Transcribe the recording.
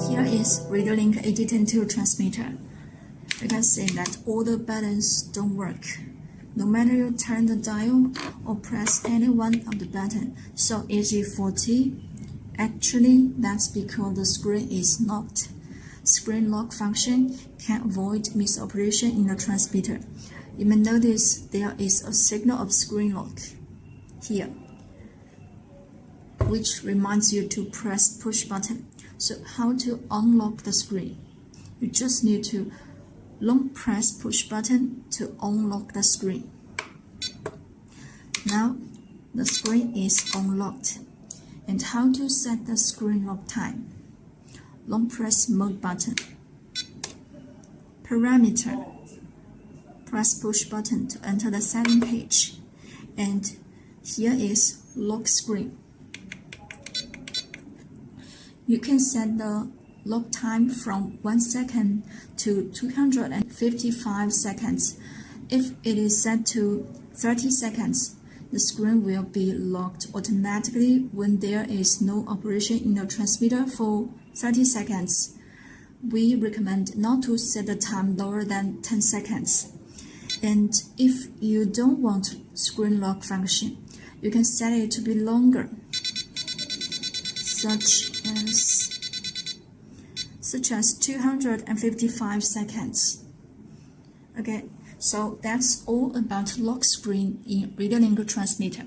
Here is Radiolink AT10II transmitter. You can see that all the buttons don't work. No matter you turn the dial or press any one of the buttons, so AT40. Actually, that's because the screen is locked. Screen lock function can avoid misoperation in the transmitter. You may notice there is a signal of screen lock here, which reminds you to press push button. So how to unlock the screen? You just need to long press push button to unlock the screen. Now the screen is unlocked. And how to set the screen lock time? Long press mode button. Parameter. Press push button to enter the setting page. And here is lock screen. You can set the lock time from 1 second to 255 seconds. If it is set to 30 seconds, the screen will be locked automatically when there is no operation in the transmitter for 30 seconds. We recommend not to set the time lower than 10 seconds. And if you don't want screen lock function, you can set it to be longer, such as 255 seconds. Okay, so that's all about lock screen in Radiolink transmitter.